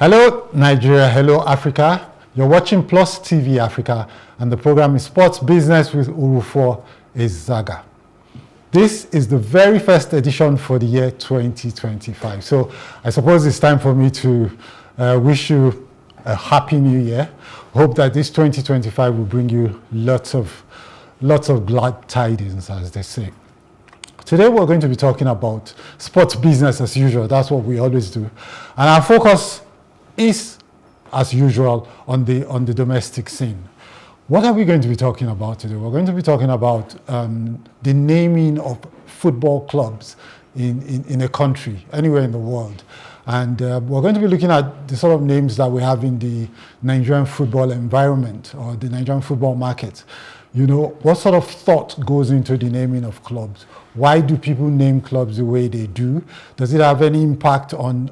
Hello Nigeria, hello Africa. You're watching Plus TV Africa and the program is Sports Business with Orufo, Ezaga. This is the very first edition for the year 2025. So I suppose it's time for me to wish you a happy new year. Hope that this 2025 will bring you lots of glad tidings, as they say. Today we're going to be talking about sports business as usual. That's what we always do. And our focus is, as usual, on the domestic scene. What are we going to be talking about today? We're going to be talking about the naming of football clubs in a country, anywhere in the world. And we're going to be looking at the sort of names that we have in the Nigerian football environment or the Nigerian football market. You know, what sort of thought goes into the naming of clubs? Why do people name clubs the way they do? Does it have any impact on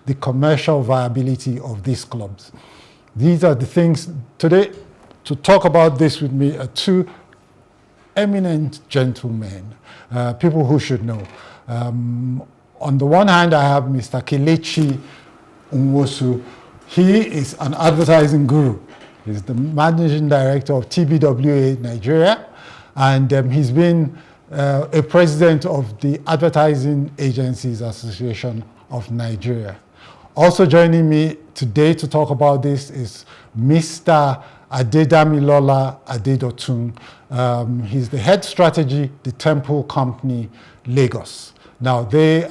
the commercial viability of these clubs? These are the things today. To talk about this with me are two eminent gentlemen, people who should know. On the one hand, I have Mr. Kelechi Nwosu. He is an advertising guru. He's the managing director of TBWA Nigeria, and he's been a president of the Advertising Agencies Association of Nigeria. Also joining me today to talk about this is Mr. Adedamilola Adedotun. He's the head strategy, the Temple Company, Lagos. Now they're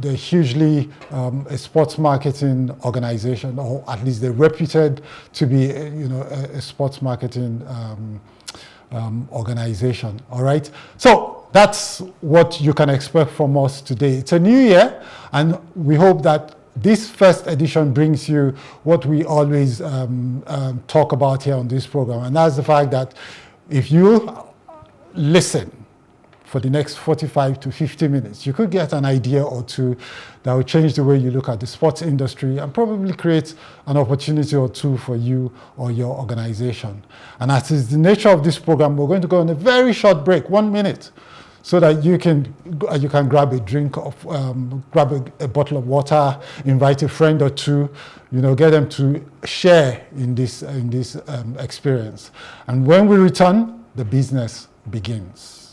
hugely a sports marketing organization, or at least they're reputed to be, a sports marketing organization. All right. So that's what you can expect from us today. It's a new year, and we hope that this first edition brings you what we always talk about here on this program, and that's the fact that if you listen for the next 45 to 50 minutes, you could get an idea or two that will change the way you look at the sports industry and probably create an opportunity or two for you or your organization. And as is the nature of this program, we're going to go on a very short break, 1 minute, so that you can grab a drink of, grab a bottle of water, invite a friend or two, get them to share in this experience. And when we return, the business begins.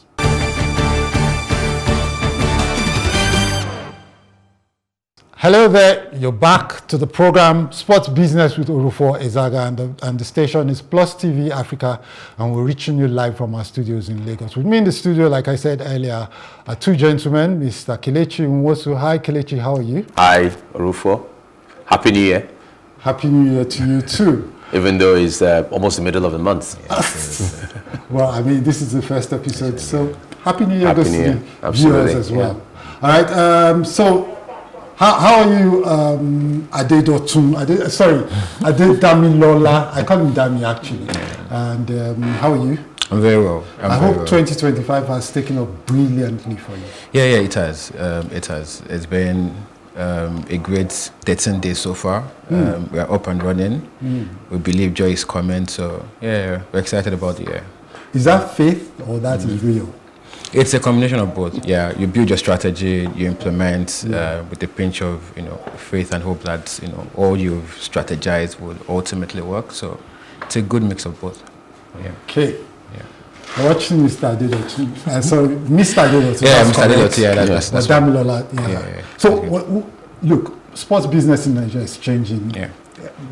Hello there, you're back to the program Sports Business with Orufo, Ezaga, and the station is Plus TV Africa, and we're reaching you live from our studios in Lagos. With me in the studio, like I said earlier, are two gentlemen, Mr. Kelechi Nwosu. Hi Kelechi, how are you? Hi Orufo, Happy New Year. Happy New Year to you too. Even though it's almost the middle of the month. Well, I mean, this is the first episode, so Happy New Year Happy to New Year. the viewers as well. Yeah. All right, so how are you, Adedotun? Adedamilola. I call him Dami actually. And how are you? I'm very well. I hope 2025 has taken up brilliantly for you. Yeah, it has. It has. It's been a great 13 days so far. We are up and running. We believe joy is coming. So yeah, we're excited about the year. Is that faith or that is real? It's a combination of both. Yeah, you build your strategy, you implement with a pinch of faith and hope that all you've strategized will ultimately work. So it's a good mix of both. Yeah. Okay. Yeah. Watching Mr. Adedotun. So Mr. Adedotun. Yeah, Mr. Adedotun. Yeah, that's Adedamilola. Yeah. So look, sports business in Nigeria is changing. Yeah.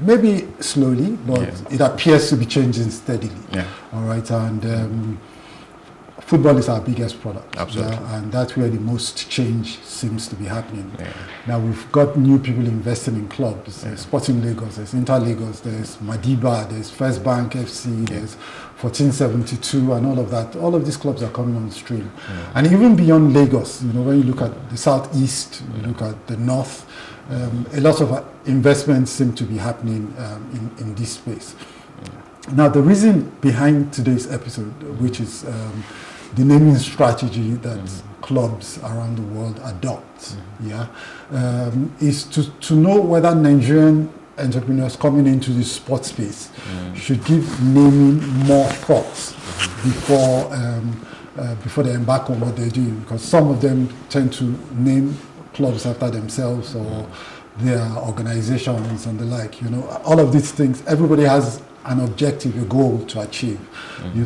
Maybe slowly, but it appears to be changing steadily. Yeah. All right, and football is our biggest product. Absolutely. And that's where the most change seems to be happening. Yeah. Now we've got new people investing in clubs. There's Sporting Lagos, there's Inter Lagos, there's Madiba, there's First Bank FC, there's 1472 and all of that. All of these clubs are coming on stream. Yeah. And even beyond Lagos, when you look at the southeast, you look at the north, a lot of investments seem to be happening in this space. Yeah. Now the reason behind today's episode, which is the naming strategy that clubs around the world adopt, is to know whether Nigerian entrepreneurs coming into the sports space should give naming more thoughts before they embark on what they're doing, because some of them tend to name clubs after themselves or their organizations and the like. All of these things, everybody has an objective, a goal to achieve.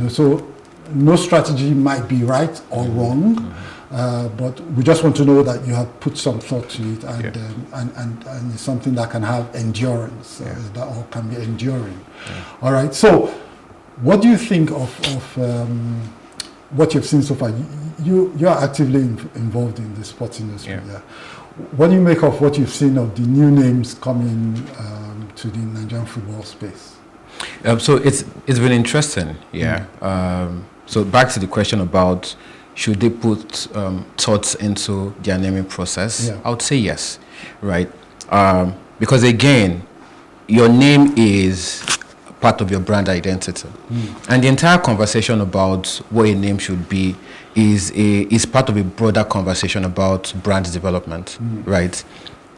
So no strategy might be right or wrong, but we just want to know that you have put some thought to it, and it's something that can have endurance, that or can be enduring. All right. So, what do you think of what you've seen so far? You are actively involved in the sports industry. Yeah. What do you make of what you've seen of the new names coming to the Nigerian football space? So it's been interesting. So back to the question about should they put thoughts into their naming process? I would say yes, right? Because again, your name is part of your brand identity, and the entire conversation about what a name should be is part of a broader conversation about brand development, right?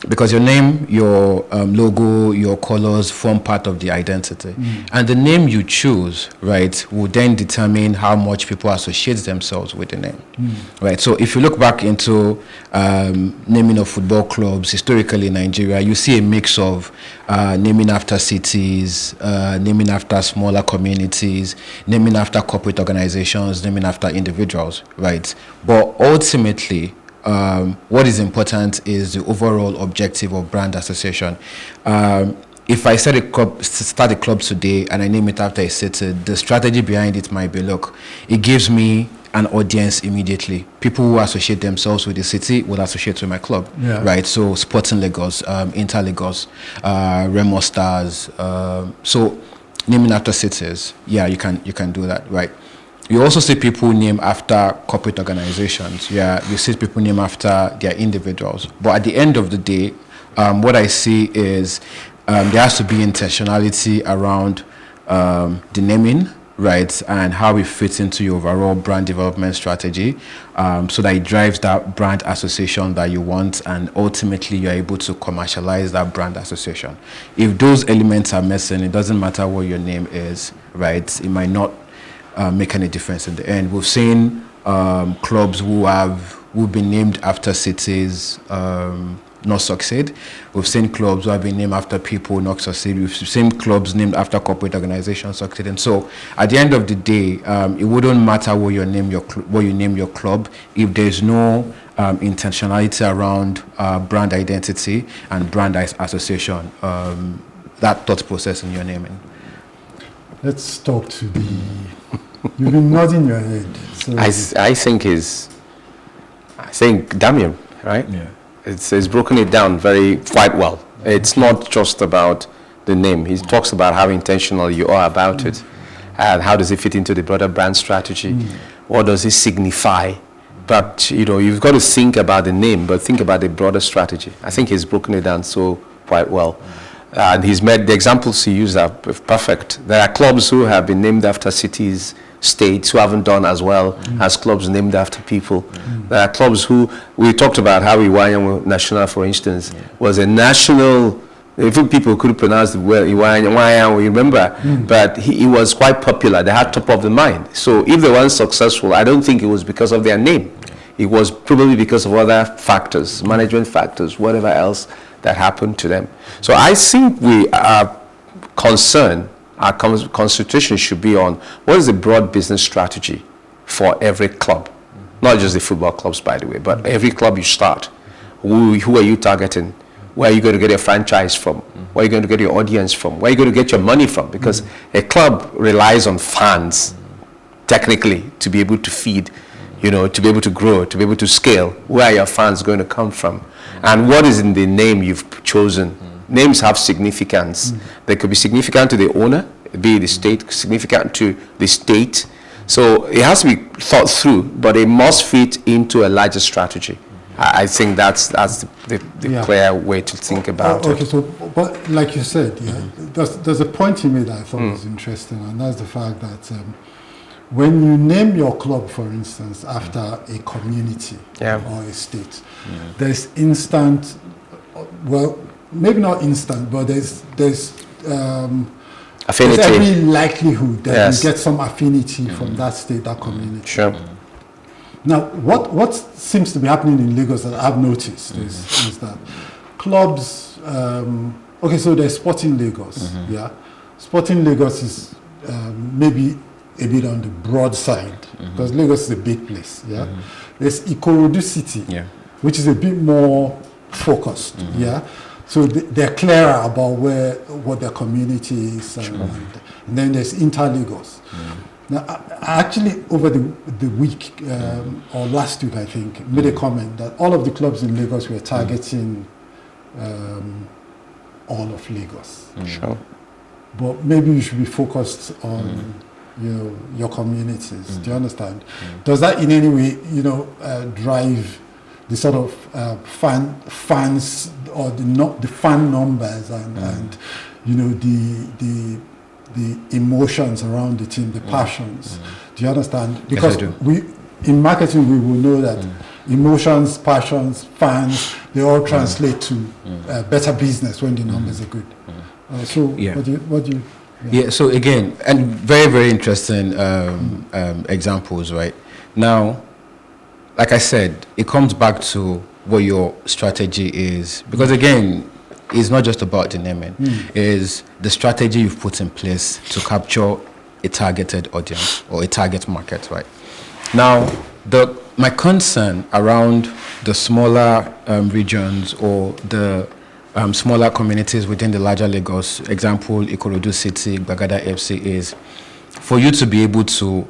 Because your name, your logo, your colors form part of the identity. And the name you choose, right, will then determine how much people associate themselves with the name, right? So if you look back into naming of football clubs, historically in Nigeria, you see a mix of naming after cities, naming after smaller communities, naming after corporate organizations, naming after individuals, right? But ultimately, what is important is the overall objective of brand association. If I start a club today and I name it after a city, the strategy behind it might be, look, it gives me an audience immediately. People who associate themselves with the city will associate with my club, right? So Sporting Lagos, Inter Lagos, Remo Stars. So naming after cities, you can do that, right? You also see people named after corporate organizations. You see people named after their individuals. But at the end of the day, what I see is there has to be intentionality around the naming, right, and how it fits into your overall brand development strategy, so that it drives that brand association that you want, and ultimately you're able to commercialize that brand association. If those elements are missing, it doesn't matter what your name is, right? It might not make any difference in the end. We've seen clubs who've been named after cities not succeed. We've seen clubs who have been named after people not succeed. We've seen clubs named after corporate organizations succeed. And so, at the end of the day, it wouldn't matter what you name your club if there's no intentionality around brand identity and brand association. That thought process in your naming. Let's talk to the. You've been nodding your head. So I think Damien, right? Yeah. It's broken it down quite well. It's not just about the name. He talks about how intentional you are about it, and how does it fit into the broader brand strategy. What does it signify? But you've got to think about the name, but think about the broader strategy. I think he's broken it down so quite well. And he's made the examples he used are perfect. There are clubs who have been named after cities, states who haven't done as well as clubs named after people. There are clubs who, we talked about how Iwayan National, for instance, was a national, even people couldn't pronounce the word Iwayan, we remember, but he was quite popular. They had top of the mind. So if they weren't successful, I don't think it was because of their name. It was probably because of other factors, management factors, whatever else that happened to them. So I think we are concerned, our concentration should be on what is the broad business strategy for every club, not just the football clubs, by the way, but every club you start. Who are you targeting? Where are you going to get your franchise from? Where are you going to get your audience from? Where are you going to get your money from? Because a club relies on fans, technically, to be able to feed, to be able to grow, to be able to scale. Where are your fans going to come from? And what is in the name you've chosen? Names have significance. They could be significant to the owner, be the state, significant to the state. So it has to be thought through, but it must fit into a larger strategy. I think that's the clear way to think about it. Okay, so but like you said, there's a point you made that I thought was interesting, and that's the fact that when you name your club, for instance, after a community or a state, there's instant, well, maybe not instant, but there's affinity. There's every likelihood that you get some affinity from that state, that community. Sure. Now, what seems to be happening in Lagos that I've noticed is that clubs, okay, so there's Sporting Lagos, yeah. Sporting Lagos is maybe a bit on the broad side because Lagos is a big place, yeah. There's Ikorodu City, which is a bit more focused, yeah. So they're clearer about what their community is, and then there's Inter Lagos. Now, I actually over the week or last week, I think, made a comment that all of the clubs in Lagos were targeting all of Lagos. Sure. But maybe you should be focused on your communities. Do you understand? Does that in any way drive the sort of fans or the fan numbers and the emotions around the team, the passions? Do you understand? Because in marketing we will know that emotions, passions, fans, they all translate to better business when the numbers are good. What do you so again, and very, very interesting examples, right? Now, like I said, it comes back to what your strategy is. Because again, it's not just about the naming. It's the strategy you've put in place to capture a targeted audience or a target market, right? Now, my concern around the smaller regions or the smaller communities within the larger Lagos, example, Ikorodu City, Gbagada FC, is for you to be able to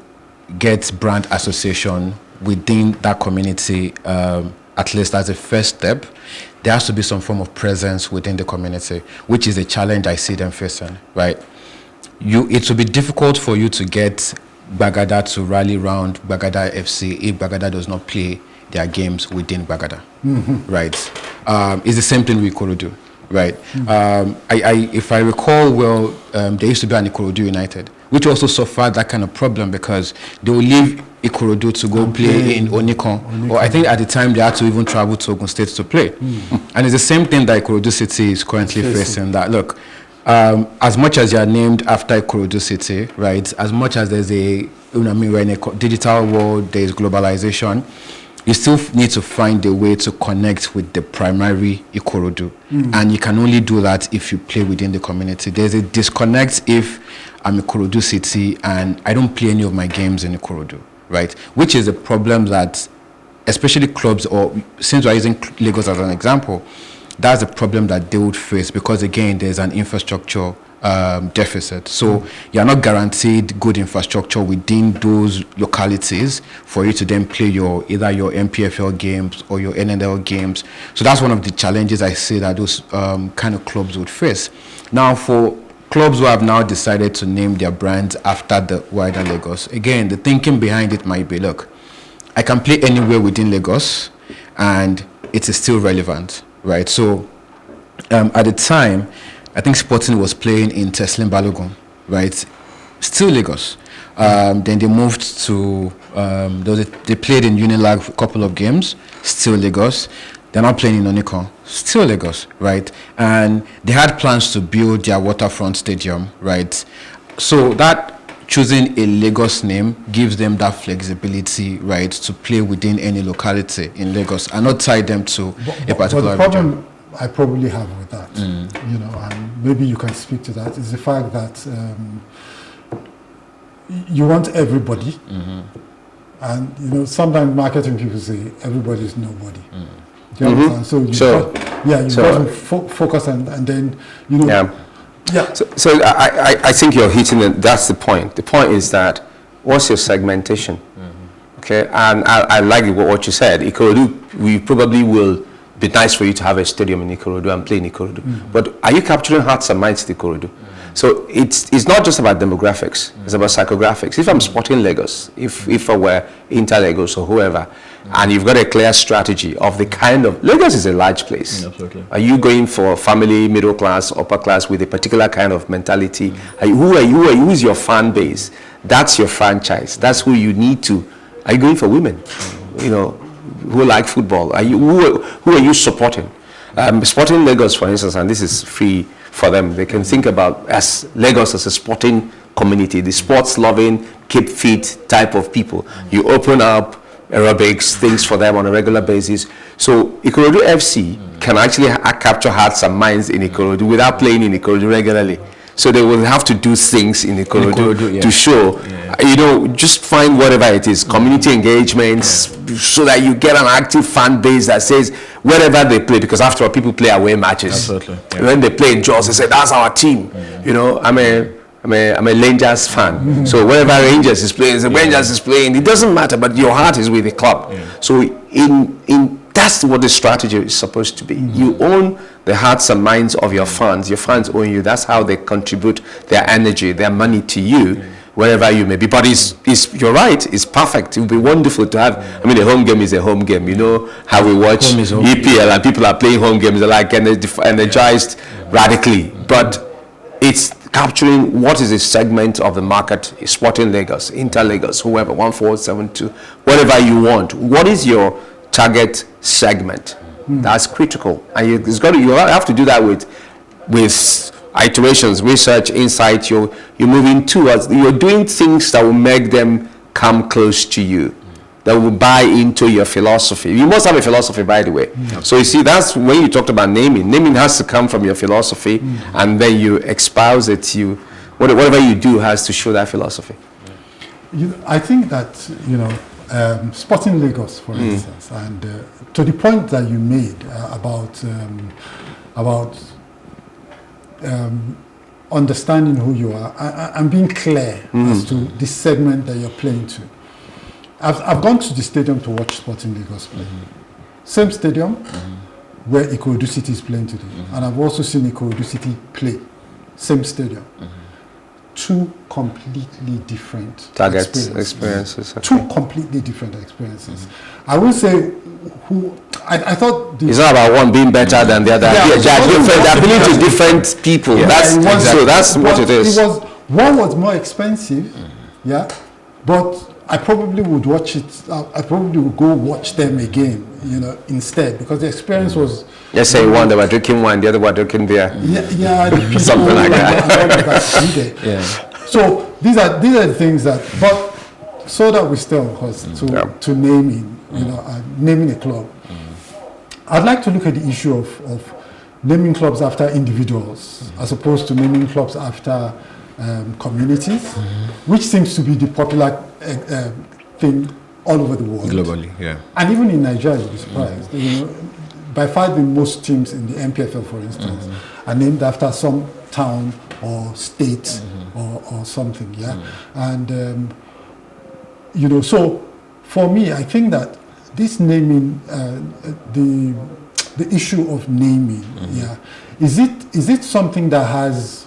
get brand association within that community, at least as a first step, there has to be some form of presence within the community, which is a challenge I see them facing, right? It will be difficult for you to get Gbagada to rally around Gbagada FC if Gbagada does not play their games within Gbagada, right? It's the same thing with Ikorodu, right? If I recall well, there used to be an Ikorodu United, which also suffered that kind of problem because they will leave Ikorodu to go play in Onikon, or I think at the time they had to even travel to Ogun State to play. And it's the same thing that Ikorodu City is currently facing. That look, as much as you are named after Ikorodu City, right? As much as there's we're in a digital world, there is globalization. You still need to find a way to connect with the primary Ikorodu. And you can only do that if you play within the community. There's a disconnect if I'm Ikorodu City and I don't play any of my games in Ikorodu, right? Which is a problem that, especially clubs, or since we're using Lagos as an example, that's a problem that they would face because, again, there's an infrastructure deficit. So you're not guaranteed good infrastructure within those localities for you to then play either your MPFL games or your NNL games. So that's one of the challenges I see that those kind of clubs would face. Now, for clubs who have now decided to name their brands after the wider Lagos, again, the thinking behind it might be, look, I can play anywhere within Lagos and it is still relevant, right? So at the time, I think Sporting was playing in Teslim Balogun, right? Still Lagos. Then they moved to, they played in Unilag a couple of games, still Lagos. They're not playing in Onikon, still Lagos, right? And they had plans to build their waterfront stadium, right? So that choosing a Lagos name gives them that flexibility, right, to play within any locality in Lagos and not tie them to a particular region. I probably have with that, and maybe you can speak to that, is the fact that you want everybody, and sometimes marketing people say everybody is nobody. Do you understand? So you got to focus and then So I think you're hitting it. That's the point. The point is that what's your segmentation? Okay, and I like what you said. Ikorodu, we probably will be nice for you to have a stadium in Ikorodu and play in Ikorodu. But are you capturing hearts and minds in Ikorodu? So it's not just about demographics, it's about psychographics. If I'm Sporting Lagos, if I were Inter Lagos or whoever, and you've got a clear strategy of the kind of, Lagos is a large place. Absolutely. Are you going for family, middle class, upper class with a particular kind of mentality? Who is your fan base? That's your franchise. That's who you need to. Are you going for women? Who like football? Who are you supporting? Sporting Lagos, for instance, and this is free for them. They can think about as Lagos as a sporting community, the sports-loving, keep fit type of people. You open up aerobics, things for them on a regular basis. So Ikorodu FC can actually capture hearts and minds in Ikorodu without playing in Ikorodu regularly. So they will have to do things in Ikorodu to show, just find whatever it is, community engagements, so that you get an active fan base that says wherever they play, because after all, people play away matches. Absolutely. Yeah. When they play in Jaws, they say, that's our team. I'm a Rangers fan. So wherever Rangers is playing, Rangers is playing, it doesn't matter, but your heart is with the club. So that's what the strategy is supposed to be. You own the hearts and minds of your fans. Your fans own you. That's how they contribute their energy, their money to you, wherever you may be. But you're right, it's perfect. It would be wonderful to have, a home game is a home game. You know how we watch EPL and people are playing home games, they're like energized radically. But it's capturing what is a segment of the market, Sporting Lagos, Inter Lagos, whoever, 1472, whatever you want. What is your target segment? That's critical, and you have to do that with iterations, research, insight. You're moving towards, you're doing things that will make them come close to you, that will buy into your philosophy. You must have a philosophy, by the way. So you see, that's when you talked about naming. Naming has to come from your philosophy, and then you espouse it. Whatever you do has to show that philosophy. I think that Sporting Lagos, for instance, and to the point that you made about understanding who you are and being clear as to the segment that you're playing to. I've gone to the stadium to watch Sporting Lagos play. Same stadium where Ikorodu City is playing today, and I've also seen Ikorodu City play. Same stadium. Two completely different experiences. Okay. Two completely different experiences. I will say, I thought it's not about one being better than the other. They're appealing to different people. That's what it is. One was more expensive, but I probably would watch it. I probably would go watch them again, instead, because the experience was. Let's say one they were drinking wine, the other were drinking beer. Something like that. So these are the things that, but so that we stay on course to naming, naming a club. I'd like to look at the issue of naming clubs after individuals as opposed to naming clubs after communities, which seems to be the popular thing all over the world. Globally, and even in Nigeria, you'll be surprised. By far the most teams in the MPFL, for instance, are named after some town or state or something, and so for me, I think that this naming, the issue of naming, is it something that has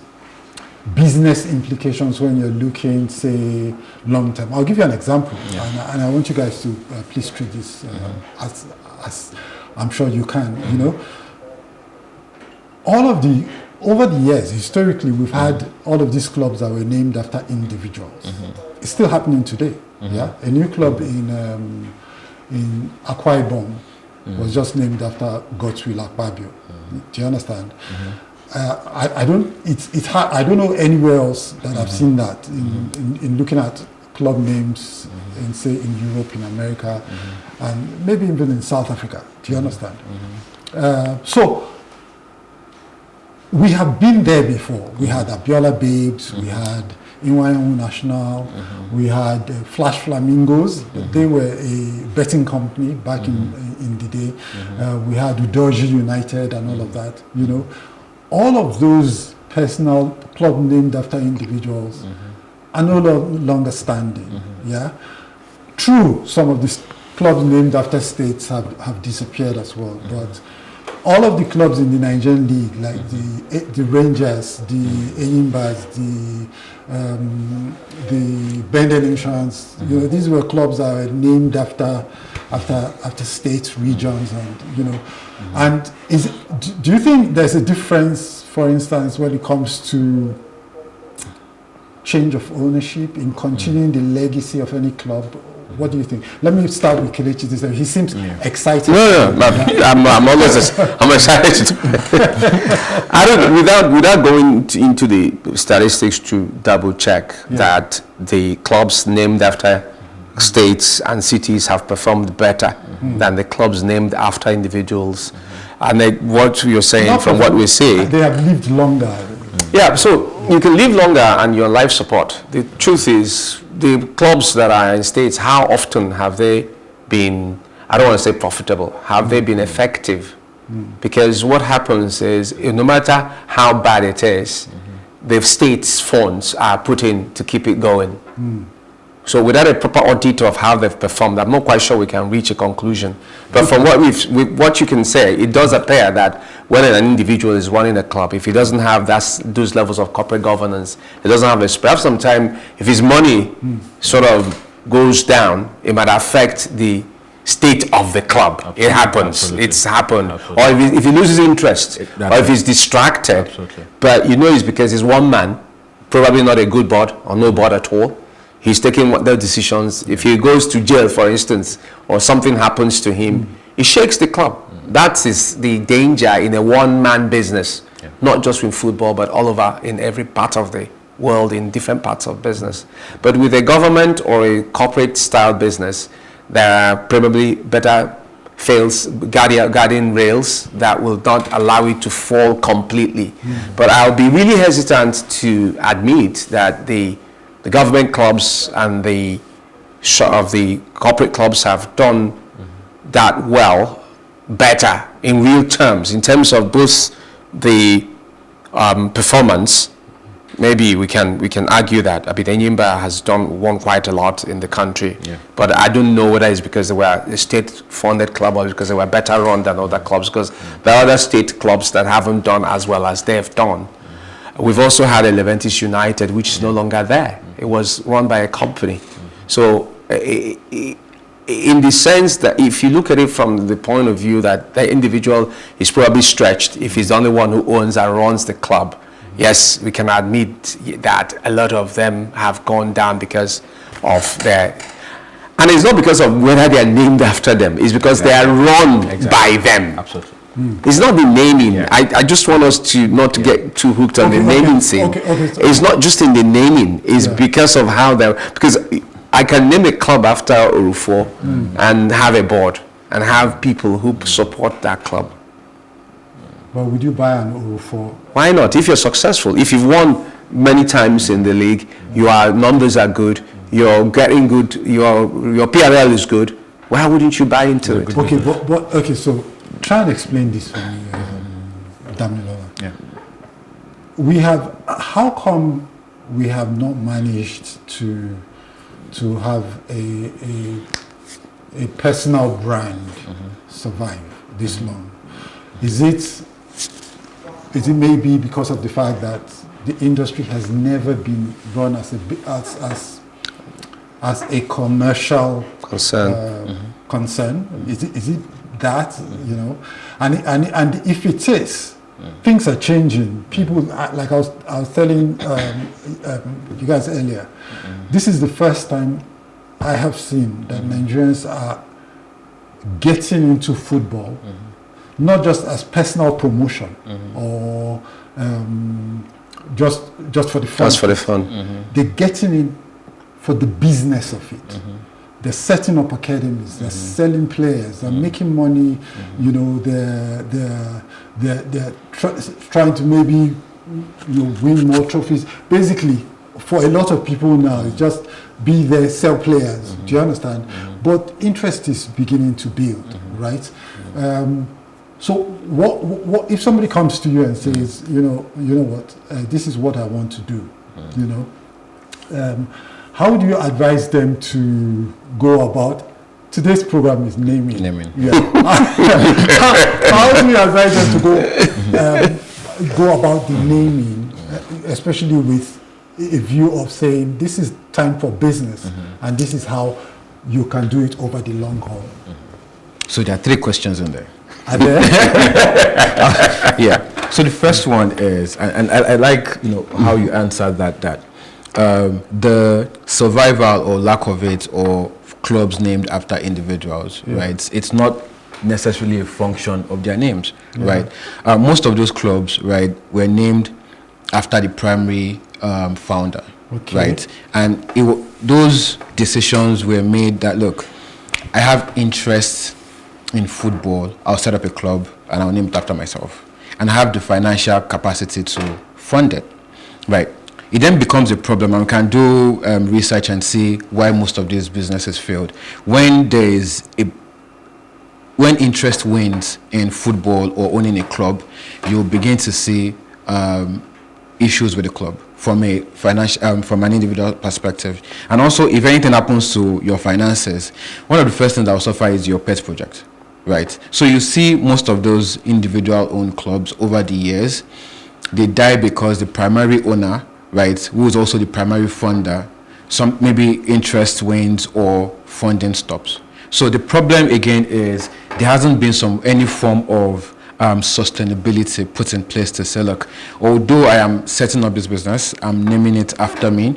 business implications when you're looking, say, long term? I'll give you an example, and I want you guys to please treat this as I'm sure you can. Over the years, historically, we've had all of these clubs that were named after individuals. It's still happening today. A new club in Akwa Ibom was just named after Godswill Akpabio. Do you understand? I don't. It's hard. I don't know anywhere else that I've seen that in looking at club names in, say, in Europe, in America, and maybe even in South Africa. Do you understand? So we have been there before. We had Abiola Babes, we had Inwayanwu National, we had Flash Flamingos. They were a betting company back in the day. We had Udoji United and all of that. All of those personal club named after individuals are no longer standing. True, some of these clubs named after states have disappeared as well, but all of the clubs in the Nigerian league, like the Rangers, the Eyimbas, the Benden Insurance, these were clubs that were named after states, regions, and and do you think there's a difference, for instance, when it comes to change of ownership in continuing the legacy of any club? What do you think? Let me start with Kelechi this time. He seems excited. No, I'm always I'm excited. I don't without going into the statistics to double check that the clubs named after states and cities have performed better than the clubs named after individuals. And what you're saying, from what we see, they have lived longer. Yeah, so you can live longer and your life support. The truth is, the clubs that are in states, how often have they been, I don't want to say profitable, have they been effective? Because what happens is, no matter how bad it is, the state's funds are put in to keep it going. So without a proper audit of how they've performed, I'm not quite sure we can reach a conclusion. But from what you can say, it does appear that when an individual is running a club, if he doesn't have those levels of corporate governance, he doesn't have perhaps sometimes if his money sort of goes down, it might affect the state of the club. Absolutely. It happens. Absolutely. It's happened. Absolutely. Or if he loses interest, or if he's distracted. Absolutely. But it's because he's one man, probably not a good board or no board at all. He's taking their decisions. If he goes to jail, for instance, or something happens to him, it shakes the club. That is the danger in a one-man business, not just in football, but all over in every part of the world, in different parts of business. But with a government or a corporate-style business, there are probably better guardian rails that will not allow it to fall completely. But I'll be really hesitant to admit that the government clubs and the corporate clubs have done that well, better in real terms, in terms of both the performance. Maybe we can argue that Enyimba has won quite a lot in the country, but I don't know whether it's because they were a state-funded club or because they were better run than other clubs, because there are other state clubs that haven't done as well as they've done. We've also had Leventis United, which is no longer there. It was run by a company. So in the sense that if you look at it from the point of view that the individual is probably stretched, if he's the only one who owns and runs the club, yes, we can admit that a lot of them have gone down because of their... And it's not because of whether they are named after them. It's because they are run by them. Absolutely. It's not the naming. I just want us to not to get too hooked on the naming thing. It's not just in the naming. It's because of how they're... Because I can name a club after Orufo and have a board and have people who support that club. But would you buy an Orufo? Why not? If you're successful, if you've won many times in the league, your numbers are good, you're getting good, your PRL is good, why wouldn't you buy into it? Okay, but so try and explain this for me, Damilola. Yeah. We have, how come we have not managed to have a personal brand survive this long? Is it maybe because of the fact that the industry has never been run as a commercial concern? Is it that, and if it is, things are changing. People, like I was telling you guys earlier, this is the first time I have seen that Nigerians are getting into football, not just as personal promotion or just for the fun. Just for the fun. They're getting in for the business of it. They're setting up academies. They're selling players. They're making money. They're trying to maybe win more trophies. Basically, for a lot of people now, it's just be there, sell players. Do you understand? But interest is beginning to build, right? So what if somebody comes to you and says, you know what, this is what I want to do, how would you advise them to go about? Today's program is naming. Yeah. How do you advise them to go about the naming, especially with a view of saying this is time for business and this is how you can do it over the long haul? So there are 3 questions in there. Are there? Yeah. So the first one is, and I like how you answered that the survival or lack of it, or clubs named after individuals, right? It's not necessarily a function of their names, right? Most of those clubs, right, were named after the primary founder, Okay. right? And those decisions were made that, look, I have interest in football, I'll set up a club and I'll name it after myself. And I have the financial capacity to fund it, right? It then becomes a problem, and we can do research and see why most of these businesses failed. When interest wins in football or owning a club, you'll begin to see issues with the club from a financial, from an individual perspective. And also, if anything happens to your finances, one of the first things that will suffer is your pet project, right? So you see most of those individual-owned clubs over the years, they die because the primary owner, right, who is also the primary funder, some maybe interest wanes or funding stops. So the problem again is there hasn't been any form of sustainability put in place to say, look, although I am setting up this business, I'm naming it after me,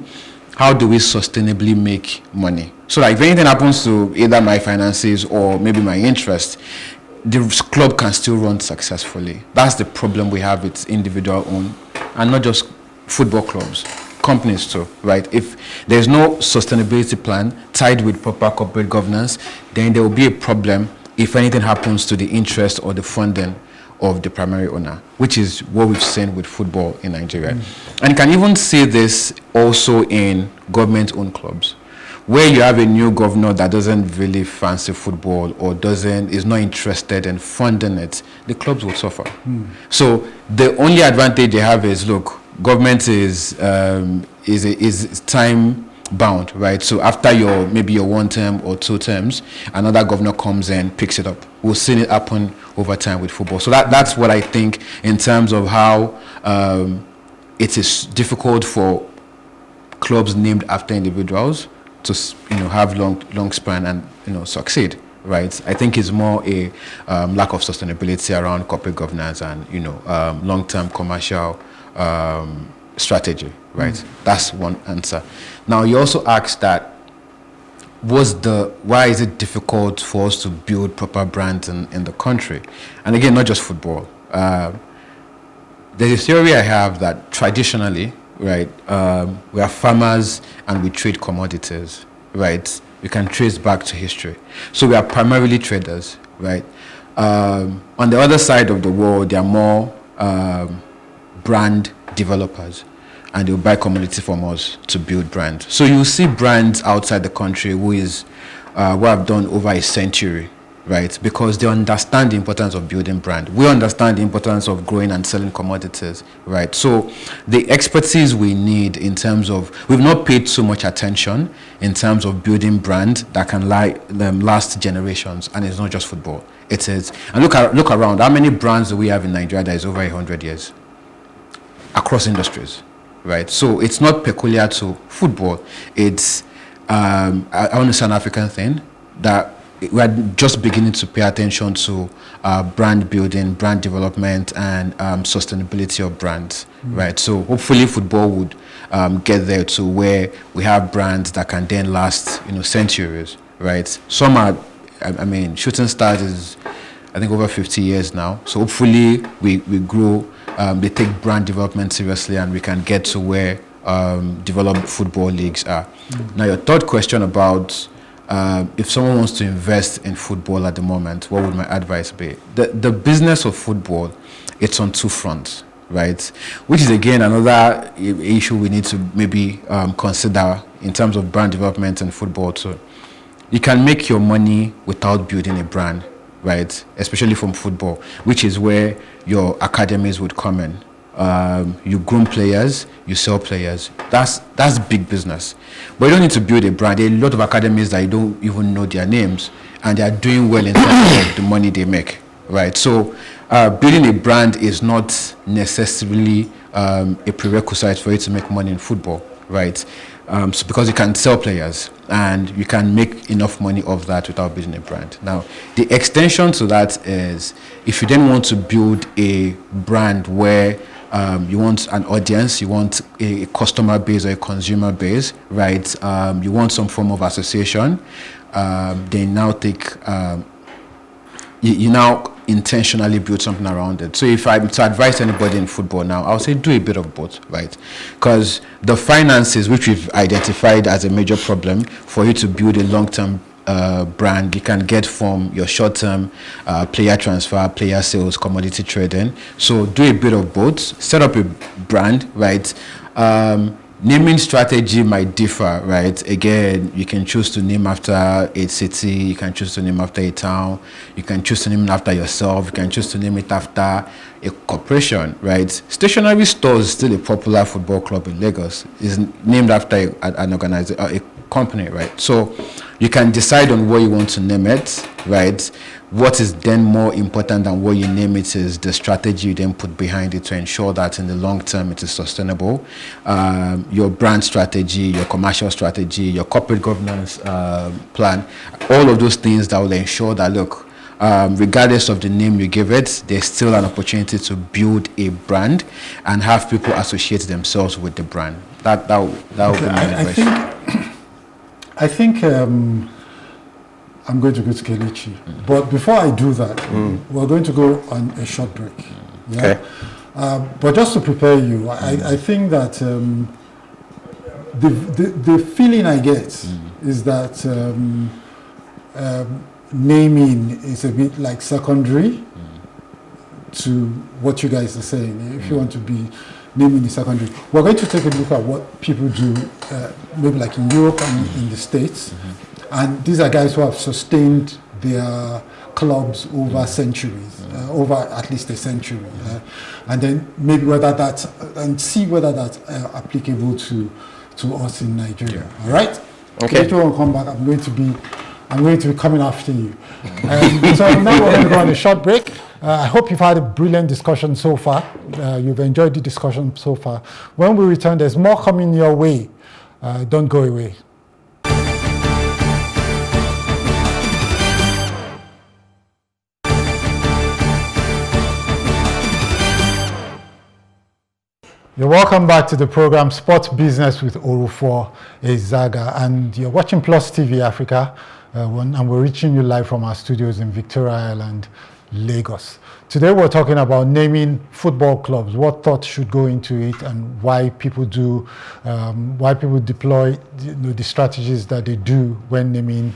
how do we sustainably make money? So like if anything happens to either my finances or maybe my interest, the club can still run successfully. That's the problem we have with individual owned, and not just football clubs, companies too, right? If there's no sustainability plan tied with proper corporate governance, then there will be a problem if anything happens to the interest or the funding of the primary owner, which is what we've seen with football in Nigeria. And you can even see this also in government-owned clubs, where you have a new governor that doesn't really fancy football or is not interested in funding it, the clubs will suffer. So the only advantage they have is, look, government is time bound, right? So after maybe your 1 term or 2 terms, another governor comes and picks it up. We've seen it happen over time with football. So that's what I think in terms of how it is difficult for clubs named after individuals to have long span and succeed, right? I think it's more a lack of sustainability around corporate governance and long-term commercial strategy, right? That's one answer. Now you also asked that why is it difficult for us to build proper brands in the country? And again, not just football. There's a theory I have that traditionally, right, we are farmers and we trade commodities, right? We can trace back to history. So we are primarily traders, right? On the other side of the world, there are more brand developers, and they'll buy commodity from us to build brands. So you see brands outside the country who have done over a century, right? Because they understand the importance of building brand. We understand the importance of growing and selling commodities, right? So the expertise we need in terms of, we've not paid so much attention in terms of building brand that can last generations, and it's not just football. It is, and look around, how many brands do we have in Nigeria that is over 100 years? Across industries, right? So it's not peculiar to football. It's, I want to say, an African thing that we are just beginning to pay attention to brand building, brand development, and sustainability of brands, right? So hopefully football would get there to where we have brands that can then last, centuries, right? Some are, Shooting Stars is, I think, over 50 years now. So hopefully we grow. They take brand development seriously, and we can get to where developed football leagues are. Now, your third question about if someone wants to invest in football at the moment, what would my advice be? The business of football, it's on 2 fronts, right? Which is, again, another issue we need to maybe consider in terms of brand development in football too. You can make your money without building a brand, right? Especially from football, which is where your academies would come in. You groom players, you sell players. That's big business. But you don't need to build a brand. There are a lot of academies that you don't even know their names, and they are doing well in terms of the money they make, right? So building a brand is not necessarily a prerequisite for you to make money in football, right? So because you can sell players and you can make enough money off that without building a brand. Now, the extension to that is if you then want to build a brand where you want an audience, you want a customer base or a consumer base, right? You want some form of association, then now you now intentionally build something around it. So if I'm to advise anybody in football now, I'll say do a bit of both, right? Because the finances, which we've identified as a major problem for you to build a long-term brand, you can get from your short-term player transfer, player sales, commodity trading. So do a bit of both. Set up a brand, right? Naming strategy might differ, right? Again, you can choose to name after a city, you can choose to name after a town, you can choose to name it after yourself, you can choose to name it after a corporation, right? Stationery Stores is still a popular football club in Lagos. It's named after an organization, a company, right? So you can decide on what you want to name it, right? What is then more important than what you name it is the strategy you then put behind it to ensure that in the long term it is sustainable. Your brand strategy, your commercial strategy, your corporate governance plan, all of those things that will ensure that, look, regardless of the name you give it, there's still an opportunity to build a brand and have people associate themselves with the brand. That would be my advice. I think I'm going to go to Kelechi. But before I do that, we're going to go on a short break. Yeah? Okay. But just to prepare you, I think that the feeling I get is that naming is a bit like secondary to what you guys are saying. If you want to be naming is secondary. We're going to take a look at what people do, maybe like in Europe and in the States. And these are guys who have sustained their clubs over centuries, over at least a century. And then maybe and see whether that's applicable to us in Nigeria. All right? Okay. If you want to come back, I'm going to be coming after you. So now we're going to go on a short break. I hope you've had a brilliant discussion so far. You've enjoyed the discussion so far. When we return, there's more coming your way. Don't go away. You're welcome back to the program Sports Business with Orufo, Ezaga, and you're watching Plus TV Africa, and we're reaching you live from our studios in Victoria Island, Lagos. Today we're talking about naming football clubs, what thoughts should go into it, and why people deploy the strategies that they do when naming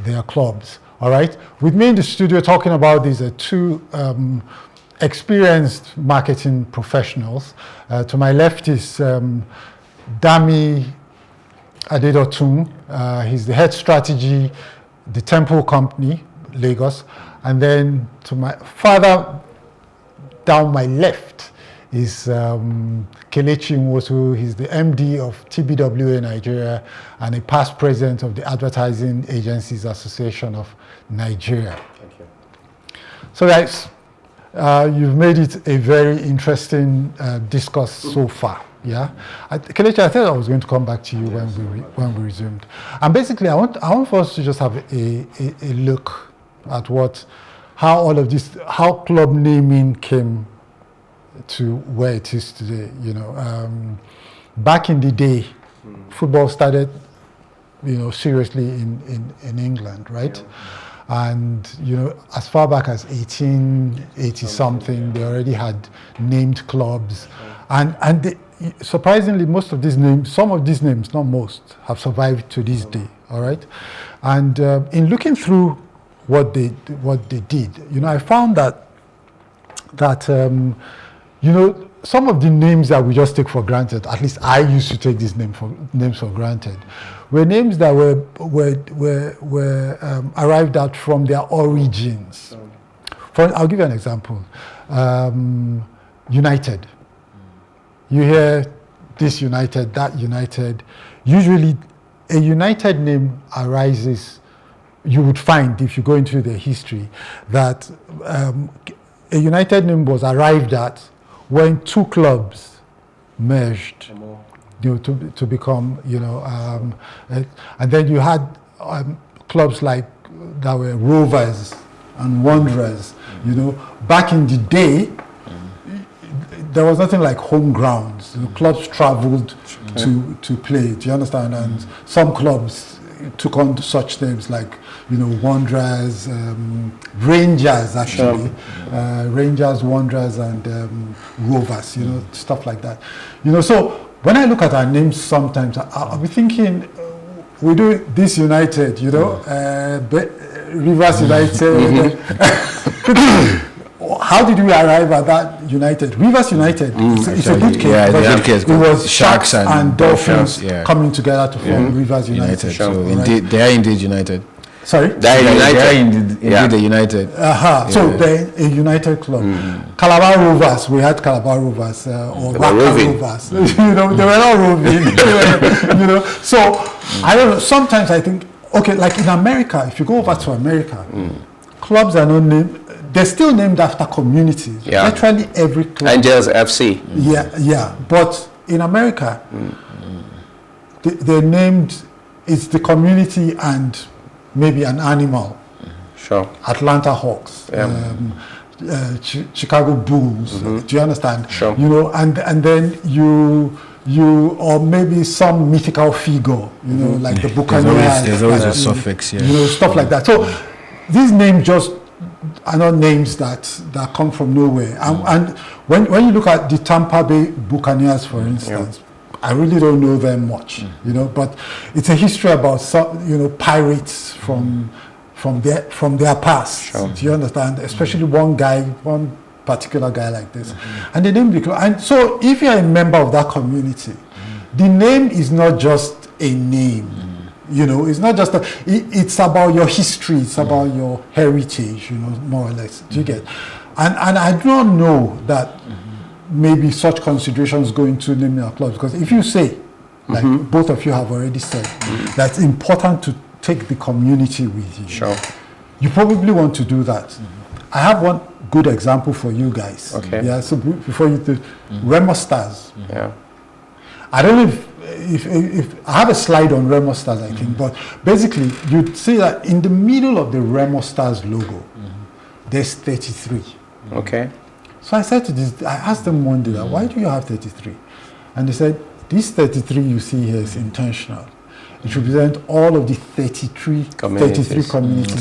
their clubs. All right. With me in the studio talking about these are two experienced marketing professionals. To my left is Dami Adedotun. He's the head strategy, the Temple Company, Lagos. And then to my farther down my left is Kelechi Nwosu. He's the MD of TBWA Nigeria and a past president of the Advertising Agencies Association of Nigeria. Thank you. So guys, you've made it a very interesting discourse so far. Yeah, Kelechi, I thought I was going to come back to you when we resumed. And basically, I want for us to just have a look at how club naming came to where it is today. You know, back in the day, football started, seriously in England, right? Yeah. And as far back as 1880 something, they already had named clubs, and surprisingly, some of these names, not most, have survived to this day. All right, and in looking through what they did, I found that some of the names that we just take for granted, at least I used to take these names for granted, were names that were arrived at from their origins. I'll give you an example. United. You hear this United, that United. Usually, a United name arises. You would find, if you go into the history, that a United name was arrived at when two clubs merged, to become, and then you had clubs like that were Rovers and Wanderers. Back in the day, there was nothing like home grounds. Clubs traveled to play. Do you understand? And some clubs took on such names like, Wanderers, Rangers actually, Rangers, Wanderers, and Rovers, stuff like that. So when I look at our names sometimes, I'll be thinking, we do this United, Rivers United. How did we arrive at that United? Rivers United, it's a good case. Yeah, because it was Sharks and Dolphins coming together to form Rivers United. So indeed, they are indeed United. Sorry? They are indeed a United. So they're a United club. Calabar Rovers, we had Calabar Rovers, or Waka Rovers. They were not roving. So I don't know, sometimes I think, okay, like in America, if you go over to America, clubs are not named, they're still named after communities. Literally every club. Angels FC. Yeah. But in America, they're named, it's the community and maybe an animal. Sure. Atlanta Hawks. Chicago Bulls. Do you understand? Sure. And then you or maybe some mythical figure, like the Buccaneers. There's always a suffix, stuff like that. So these names just are not names that come from nowhere. And when you look at the Tampa Bay Buccaneers, for instance, I really don't know them much, but it's a history about pirates from their past. Sure. Do you understand? Especially one particular guy like this, and the name. And so, if you're a member of that community, the name is not just a name. It's not just it's about your history, it's about your heritage, more or less. Do you get? And I do not know that maybe such considerations go into naming our clubs, because if you say, like both of you have already said, that's important to take the community with you. Sure. You probably want to do that. I have one good example for you guys. Okay. Yeah. So before you do, Remo Stars. Yeah. I don't know if I have a slide on Remo Stars, I think, but basically you'd see that in the middle of the Remo Stars logo, there's 33. Okay. So I asked them one day, why do you have 33? And they said, this 33 you see here is intentional. It represents all of the 33 communities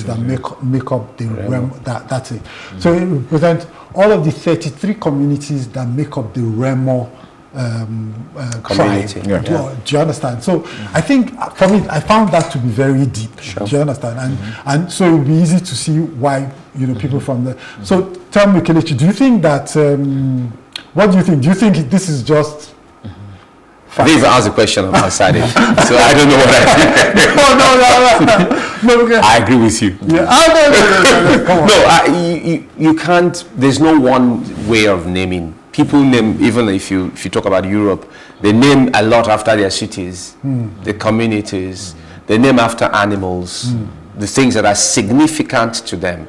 that make up the Remo. That's it. So it represents all of the 33 communities that make up the Remo community. Tribe. Do you understand? So I think for me, I found that to be very deep. Sure. Do you understand? And so it would be easy to see why people from there. So tell me, Kelechi, do you think that? What do you think? Do you think this is just? I didn't even ask the question on my side, so I don't know what I think. No. I agree with you. Yeah. No. Come on. No, you can't. There's no one way of naming. People name, even if you talk about Europe, they name a lot after their cities, the communities. They name after animals, the things that are significant to them.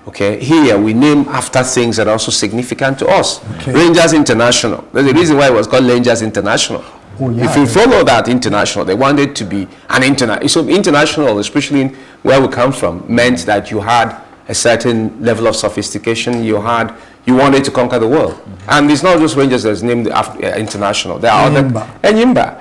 Okay, here we name after things that are also significant to us. Okay. Rangers International. There's a reason why it was called Rangers International. Oh, yeah, if you follow that international, they wanted to be an international. So international, especially where we come from, meant that you had a certain level of sophistication. You wanted to conquer the world. And it's not just Rangers that's named after international. There are other Enyimba,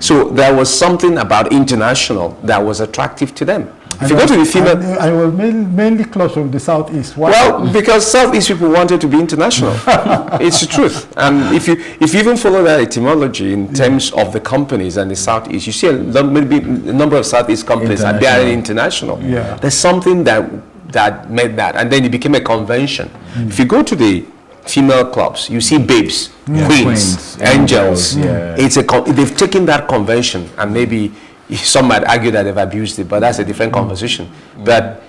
So there was something about international that was attractive to them. If you go to the female, I was mainly clubs from the southeast. Why? Well, because southeast people wanted to be international. It's the truth. And if you even follow that etymology in terms of the companies and the southeast, you see maybe a number of southeast companies are very international. Yeah. There's something that made that, and then it became a convention. If you go to the female clubs, you see babes, queens, angels. Yeah. They've taken that convention, and maybe some might argue that they've abused it, but that's a different conversation. But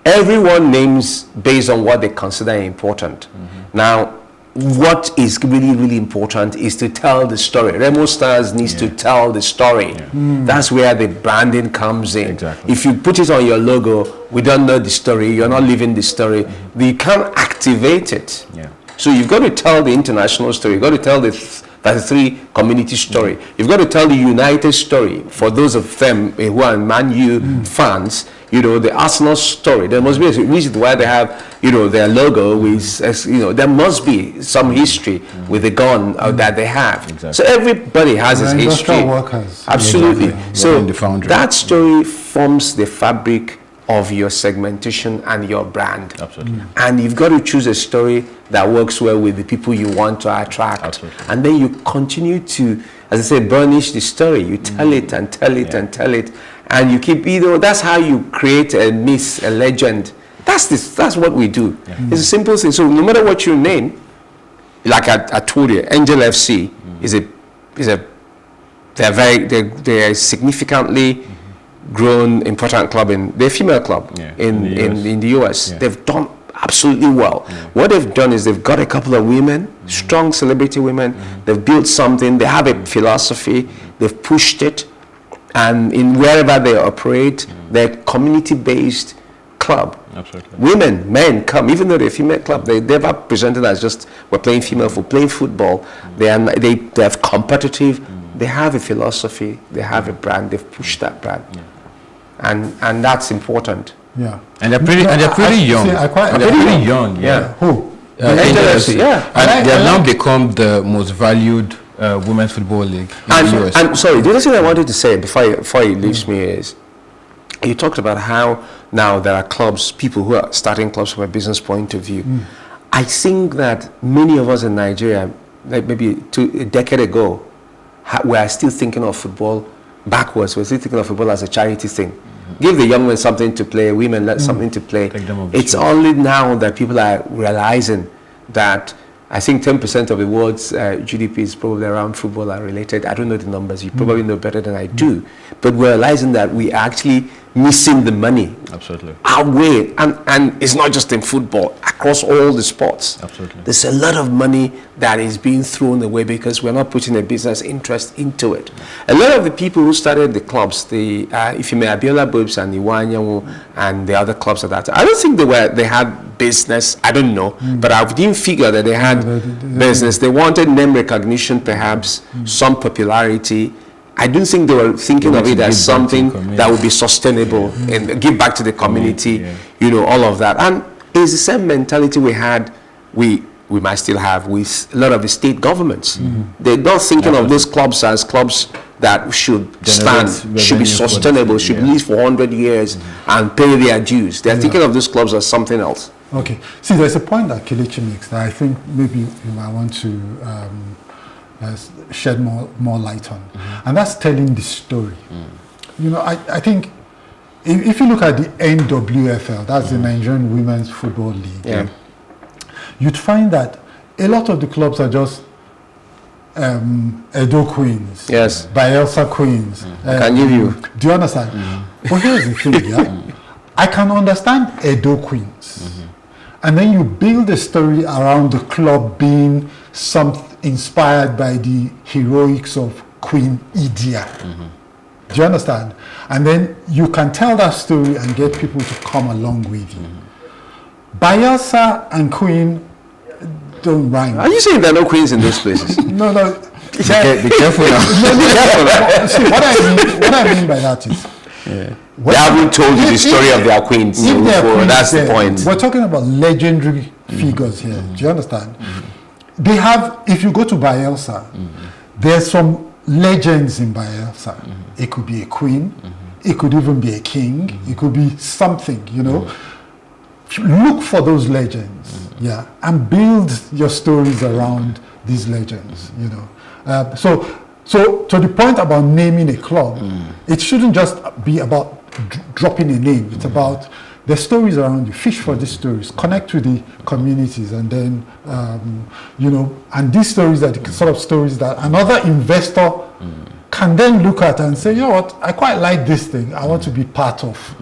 everyone names based on what they consider important. Now, what is really, really important is to tell the story. Remo Stars needs to tell the story. That's where the branding comes in. Exactly. If you put it on your logo, we don't know the story, you're not living the story, you can't activate it. Yeah. So you've got to tell the international story, you've got to tell the That's a 3 community story. You've got to tell the United story for those of them who are Man U fans. You know, the Arsenal story. There must be a reason why they have, you know, their logo with, you know, there must be some history with the gun that they have. Exactly. So everybody has his history. Workers. Absolutely. Exactly. So In the foundry. that story forms the fabric of your segmentation and your brand. Absolutely. And you've got to choose a story that works well with the people you want to attract. Absolutely. And then you continue to, as I say, burnish the story. You tell it and tell it and tell it. And you keep, you know, that's how you create a myth, a legend. That's what we do. It's a simple thing. So no matter what you name, like I told you, Angel FC they're a significantly grown, important club they're a female club in the US. Yeah. They've done absolutely well. What they've done is they've got a couple of women, strong celebrity women. They've built something. They have a philosophy. They've pushed it. And in wherever they operate, they're a community-based club. Absolutely. Women, men come, even though they're a female club, they never presented as just we're playing female for playing football. They're competitive. They have a philosophy. They have a brand. They've pushed that brand, and that's important. Yeah. And they're pretty young. They're pretty young. Yeah. Who? Angel FC, yeah. And they have now become the most valued women's football league in the US. And sorry, the other thing I wanted to say before he leaves me is, you talked about how now there are clubs, people who are starting clubs from a business point of view. I think that many of us in Nigeria, like maybe a decade ago, we are still thinking of football backwards. We're still thinking of football as a charity thing. Give the young men something to play, women something to play. It's only now that people are realizing that I think 10% of the world's GDP is probably around football and related. I don't know the numbers. You probably know better than I do. But we're realizing that we are actually missing the money. Absolutely. Our way. And it's not just in football, across all the sports. Absolutely. There's a lot of money that is being thrown away because we're not putting a business interest into it. A lot of the people who started the clubs, the Ifime Abiola Bobs and Iwanyanwu and the other clubs at that time, I don't think they had business. I don't know. But I didn't figure that they had business. They wanted name recognition, perhaps, some popularity. I don't think they were thinking of it as something that would be sustainable and give back to the community, you know, all of that. And it's the same mentality we had, we might still have with a lot of the state governments. They're not thinking of those clubs as clubs that should stand, should be sustainable, should live for 100 years and pay their dues. They're thinking of those clubs as something else. Okay. See, there's a point that Kelechi makes that I think maybe you might want to shed more light on, and that's telling the story. You know, I think if you look at the NWFL, that's the Nigerian Women's Football League, you'd find that a lot of the clubs are just Edo Queens, Bayelsa Queens. Can give you. Do you understand? But here's the thing, I can understand Edo Queens, and then you build a story around the club being something inspired by the heroics of Queen Idia. Do you understand? And then you can tell that story and get people to come along with you. Bayelsa and Queen don't rhyme. Are you saying there are no queens in those places? No. Be careful now. See, what I mean by that is, they haven't told you the story of their queens. That's the point. We're talking about legendary figures here. Do you understand? They have, if you go to Bayelsa, there's some legends in Bayelsa. It could be a queen, it could even be a king, it could be something, you know. Look for those legends, and build your stories around these legends, you know. So to the point about naming a club, it shouldn't just be about dropping a name. It's about the stories around you. Fish for these stories, connect with the communities, and then you know, and these stories are the sort of stories that another investor can then look at and say, you know what, I quite like this thing, I want to be part of.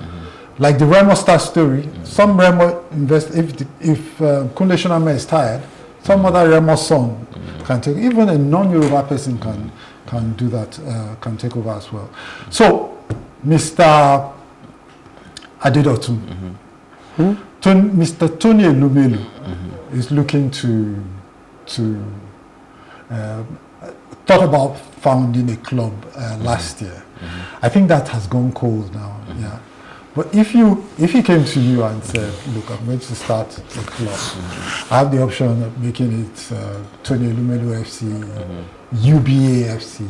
Like the Remo Star story, some Remo invest, if Kunle Shoname is tired, some other Remo son can take, even a non-Yoruba person can do that, can take over as well. So, Mr. Adedotun, Mr. Tony Elumelu is looking to thought about founding a club last year. I think that has gone cold now. Yeah. But if he came to you and said, look, I'm going to start a club, I have the option of making it Tony Elumelu FC, UBA FC,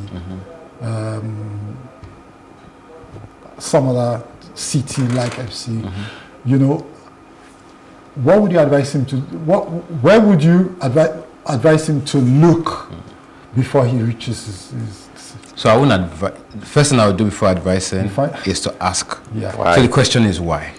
some other city-like FC, you know, what would you advise him to, where would you advise him to look before he reaches his So I wouldn't advise. First thing I would do before advising is to ask. Yeah. Why? So the question is why.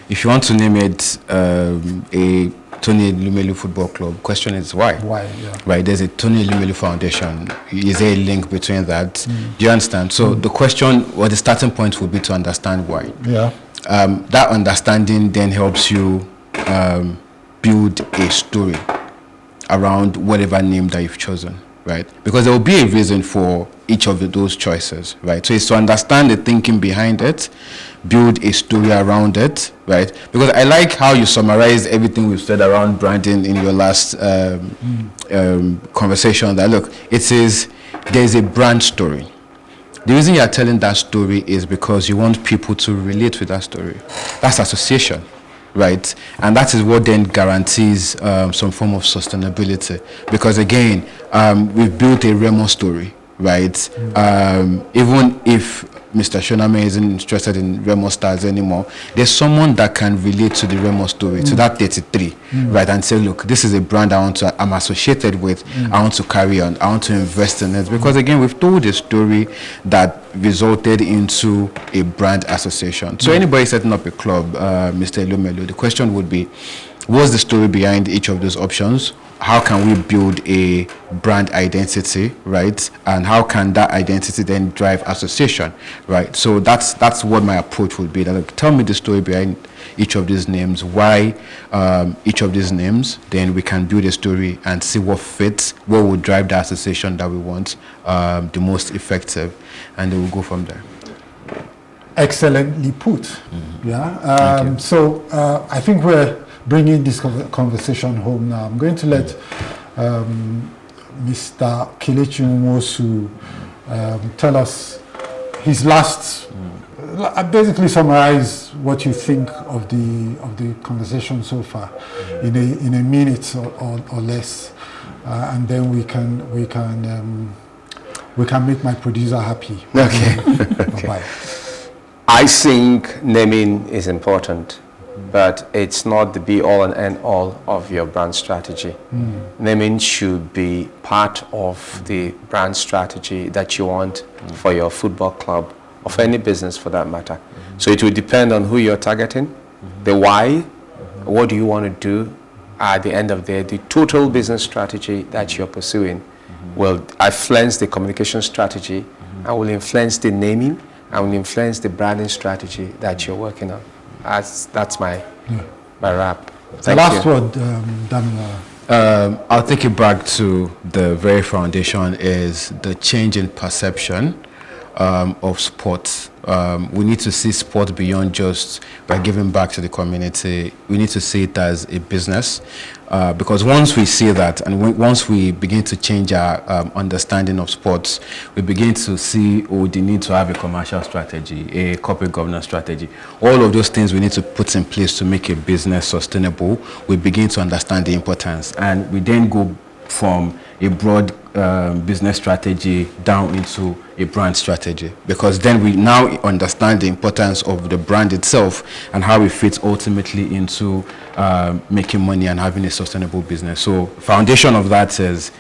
If you want to name it a Tony Elumelu Football Club, question is why. Why? Yeah. Right. There's a Tony Elumelu Foundation. Is there a link between that? Do you understand? So the question or the starting point would be to understand why. Yeah. That understanding then helps you build a story around whatever name that you've chosen. Right, because there will be a reason for each of those choices, right? So it's to understand the thinking behind it, build a story around it, right? Because I like how you summarized everything we've said around branding in your last conversation. That look, it is there's a brand story. The reason you are telling that story is because you want people to relate with that story. That's association. Right, and that is what then guarantees some form of sustainability. Because again, we've built a Remo story, right? Even if Mr. Shoname isn't interested in Remo Stars anymore, there's someone that can relate to the Remo story, to that 33, right, and say, look, this is a brand I'm associated with, I want to carry on, I want to invest in it. Because again, we've told a story that resulted into a brand association. So anybody setting up a club, Mr. Elumelu, the question would be, what's the story behind each of those options? How can we build a brand identity, right? And how can that identity then drive association, right? So that's what my approach would be. That, like, tell me the story behind each of these names, why each of these names, then we can build a story and see what fits, what will drive the association that we want the most effective, and then we'll go from there. Excellently put. Yeah. So I think we're bringing this conversation home now. I'm going to let Mr. Kelechi Nwosu tell us his last. Basically, summarize what you think of the conversation so far in a minute or less, and then we can make my producer happy. Okay. Bye. I think naming is important, but it's not the be-all and end-all of your brand strategy. Naming should be part of the brand strategy that you want for your football club or for any business for that matter. So it will depend on who you're targeting, the why, what do you want to do at the end of the day. The total business strategy that you're pursuing will influence the communication strategy and will influence the naming and will influence the branding strategy that you're working on. That's my wrap. The last word, Damilola. I'll take it back to the very foundation is the change in perception of sports. We need to see sport beyond just by giving back to the community. We need to see it as a business, because once we see that and once we begin to change our understanding of sports, we begin to see the need to have a commercial strategy, a corporate governance strategy. All of those things we need to put in place to make a business sustainable. We begin to understand the importance, and we then go from a broad business strategy down into a brand strategy, because then we now understand the importance of the brand itself and how it fits ultimately into making money and having a sustainable business. So foundation of that is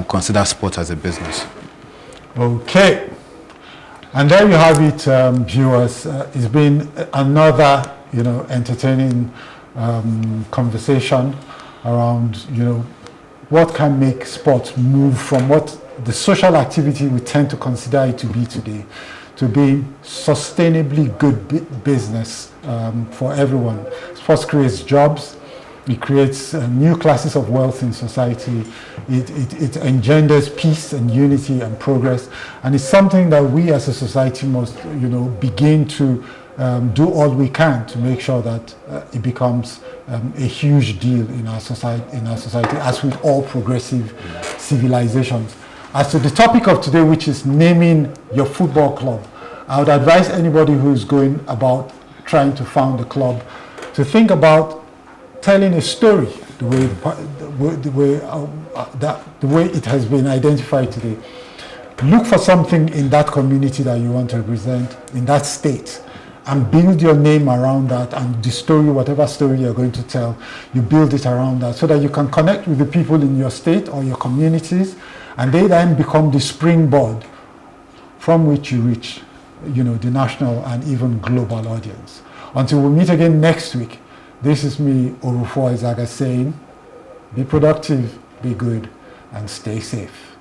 consider sport as a business. Okay, and there you have it, viewers. It's been another entertaining conversation around what can make sport move from what the social activity we tend to consider it to be today to being sustainably good business for everyone. Sports creates jobs, it creates new classes of wealth in society, it engenders peace and unity and progress, and it's something that we as a society must begin to do all we can to make sure that it becomes a huge deal in our society, as with all progressive civilizations. As to the topic of today, which is naming your football club, I would advise anybody who is going about trying to found a club to think about telling a story the way it has been identified today. Look for something in that community that you want to represent, in that state, and build your name around that, and the story, whatever story you're going to tell, you build it around that so that you can connect with the people in your state or your communities, and they then become the springboard from which you reach, the national and even global audience. Until we meet again next week, this is me, Orufo Ezaga, saying, be productive, be good, and stay safe.